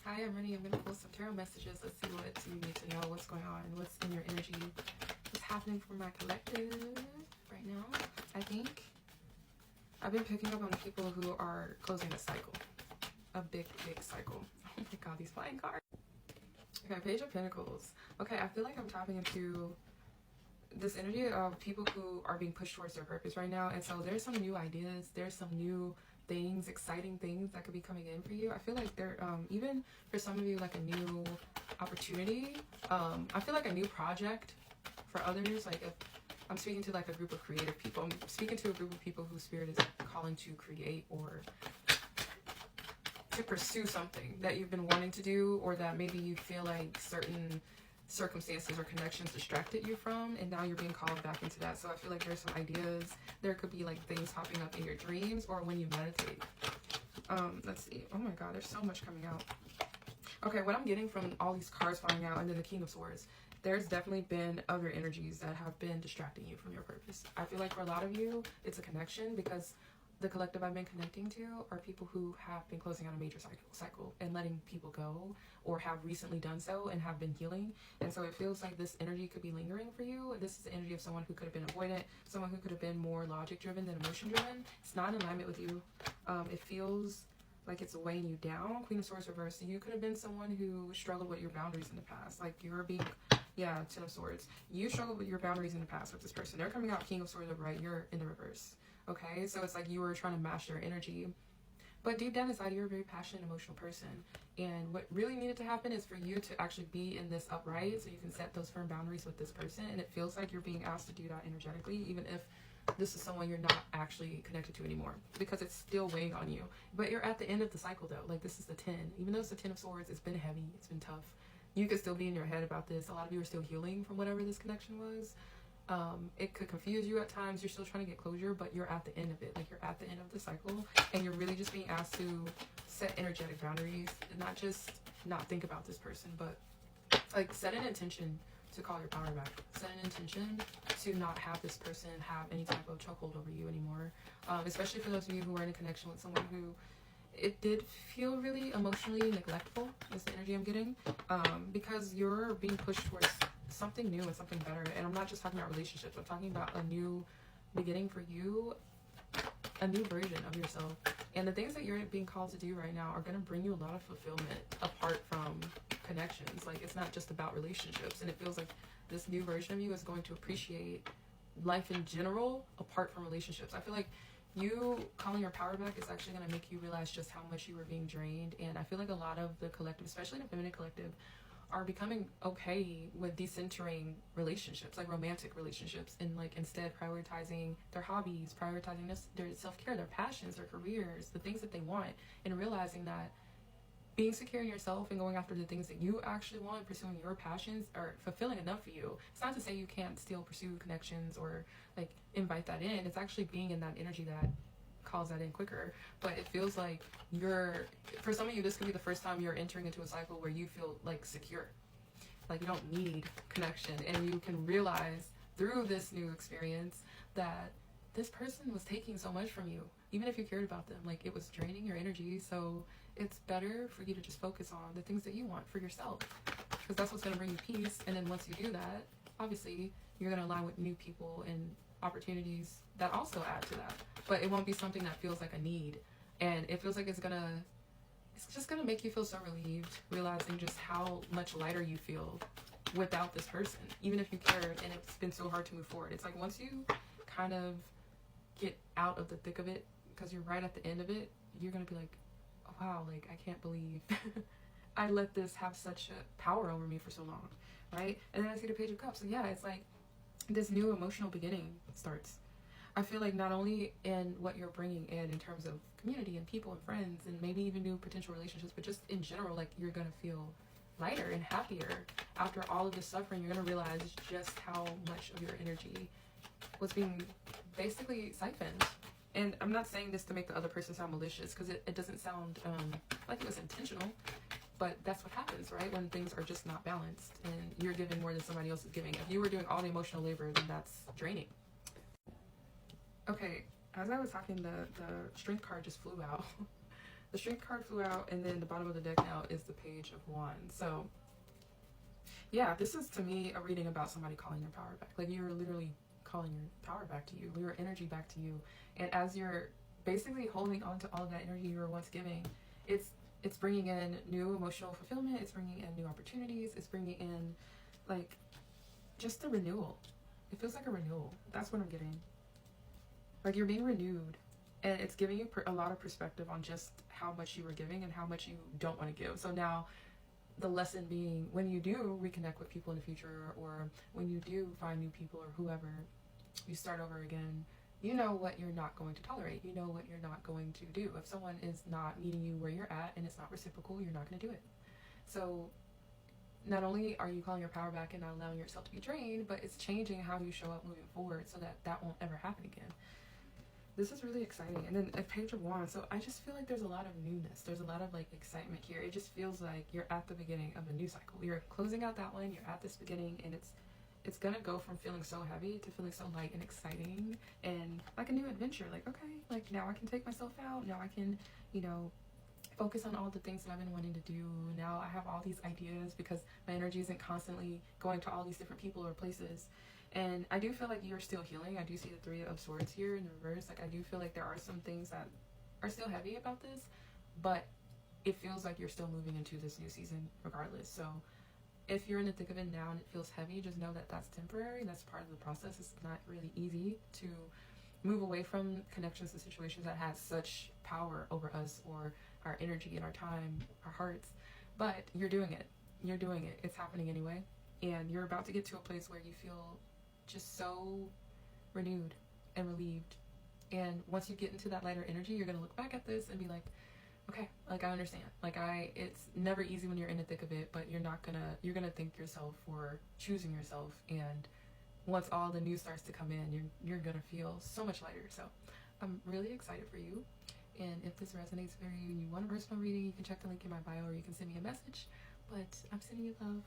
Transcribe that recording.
Hi, I'm going to pull some tarot messages. Let's see what you need to know, what's going on, what's in your energy, what's happening for my collective right now. I think I've been picking up on people who are closing a cycle, a big cycle. Oh my god, these flying cards. Okay, Page of Pentacles. Okay, I feel like I'm tapping into this energy of people who are being pushed towards their purpose right now. And so there's some new ideas, there's some new things, exciting things that could be coming in for you. I feel like there, even for some of you, like a new opportunity. I feel like a new project for others. Like if I'm speaking to like a group of creative people, I'm speaking to a group of people whose spirit is calling to create or to pursue something that you've been wanting to do, or that maybe you feel like certain circumstances or connections distracted you from, and now you're being called back into that. So I feel like there's some ideas. There could be like things popping up in your dreams or when you meditate. Let's see. Oh my god, there's so much coming out. Okay, what I'm getting from all these cards falling out and then the King of Swords, there's definitely been other energies that have been distracting you from your purpose. I feel like for a lot of you, it's a connection, because the collective I've been connecting to are people who have been closing out a major cycle and letting people go, or have recently done so and have been healing. And so it feels like this energy could be lingering for you. This is the energy of someone who could have been avoidant, someone who could have been more logic driven than emotion driven. It's not in alignment with you. It feels like it's weighing you down. Queen of Swords reversed. You could have been someone who struggled with your boundaries in the past. Like you were being, yeah, Ten of Swords. You struggled with your boundaries in the past with this person. They're coming out King of Swords upright. You're in the reverse. Okay, so it's like you were trying to match their energy, but deep down inside you're a very passionate, emotional person. And what really needed to happen is for you to actually be in this upright, so you can set those firm boundaries with this person. And it feels like you're being asked to do that energetically, even if this is someone you're not actually connected to anymore, because it's still weighing on you. But you're at the end of the cycle though. Like this is the 10. Even though it's the 10 of Swords, it's been heavy, it's been tough. You could still be in your head about this. A lot of you are still healing from whatever this connection was. It could confuse you at times. You're still trying to get closure, but you're at the end of it. Like you're at the end of the cycle, and you're really just being asked to set energetic boundaries, and not just not think about this person, but like set an intention to call your power back. Set an intention to not have this person have any type of chokehold over you anymore. Especially for those of you who are in a connection with someone who it did feel really emotionally neglectful, is the energy I'm getting, because you're being pushed towards something new and something better. And I'm not just talking about relationships, I'm talking about a new beginning for you, a new version of yourself. And the things that you're being called to do right now are going to bring you a lot of fulfillment apart from connections. Like it's not just about relationships, and it feels like this new version of you is going to appreciate life in general apart from relationships. I feel like you calling your power back is actually going to make you realize just how much you were being drained. And I feel like a lot of the collective, especially the feminine collective, are becoming okay with decentering relationships, like romantic relationships, and like instead prioritizing their hobbies, prioritizing their self-care, their passions, their careers, the things that they want, and realizing that being secure in yourself and going after the things that you actually want, pursuing your passions, are fulfilling enough for you. It's not to say you can't still pursue connections or like invite that in. It's actually being in that energy that calls that in quicker. But it feels like for some of you, this could be the first time you're entering into a cycle where you feel like secure, like you don't need connection, and you can realize through this new experience that this person was taking so much from you. Even if you cared about them, like it was draining your energy. So it's better for you to just focus on the things that you want for yourself, because that's what's going to bring you peace. And then once you do that, obviously you're going to align with new people and opportunities that also add to that. But it won't be something that feels like a need, and it feels like it's just gonna make you feel so relieved, realizing just how much lighter you feel without this person, even if you cared and it's been so hard to move forward. It's like once you kind of get out of the thick of it, because you're right at the end of it, you're gonna be like, oh wow, like I can't believe I let this have such a power over me for so long, right? And then I see the Page of Cups. So yeah, it's like this new emotional beginning starts. I feel like not only in what you're bringing in terms of community and people and friends and maybe even new potential relationships, but just in general, like you're going to feel lighter and happier after all of this suffering. You're going to realize just how much of your energy was being basically siphoned. And I'm not saying this to make the other person sound malicious, because it doesn't sound like it was intentional, but that's what happens, right? When things are just not balanced and you're giving more than somebody else is giving. If you were doing all the emotional labor, then that's draining. Okay, as I was talking, the Strength card just flew out. the Strength card flew out, and then the bottom of the deck now is the Page of Wands. So yeah, this is to me a reading about somebody calling their power back. Like, you're literally calling your power back to you, your energy back to you. And as you're basically holding on to all of that energy you were once giving, it's bringing in new emotional fulfillment, it's bringing in new opportunities, it's bringing in, like, just a renewal. It feels like a renewal. That's what I'm getting. Like, you're being renewed, and it's giving you a lot of perspective on just how much you were giving and how much you don't want to give. So now the lesson being, when you do reconnect with people in the future, or when you do find new people or whoever, you start over again, you know what you're not going to tolerate. You know what you're not going to do. If someone is not meeting you where you're at and it's not reciprocal, you're not going to do it. So not only are you calling your power back and not allowing yourself to be drained, but it's changing how you show up moving forward so that that won't ever happen again. This is really exciting. And then a Page of Wands. So I just feel like there's a lot of newness. There's a lot of, like, excitement here. It just feels like you're at the beginning of a new cycle. You're closing out that one. You're at this beginning, and it's gonna go from feeling so heavy to feeling so light and exciting and like a new adventure. Like, okay, like, now I can take myself out. Now I can, you know, focus on all the things that I've been wanting to do. Now I have all these ideas because my energy isn't constantly going to all these different people or places. And I do feel like you're still healing. I do see the Three of Swords here in the reverse. Like, I do feel like there are some things that are still heavy about this, but it feels like you're still moving into this new season regardless. So if you're in the thick of it now and it feels heavy, just know that that's temporary. That's part of the process. It's not really easy to move away from connections and situations that have such power over us or our energy and our time, our hearts. But you're doing it. You're doing it. It's happening anyway. And you're about to get to a place where you feel just so renewed and relieved. And once you get into that lighter energy, you're going to look back at this and be like, okay, like, I understand. Like, it's never easy when you're in the thick of it, but you're going to thank yourself for choosing yourself. And once all the new starts to come in, you're going to feel so much lighter. So I'm really excited for you. And if this resonates for you and you want a personal reading, you can check the link in my bio, or you can send me a message. But I'm sending you love.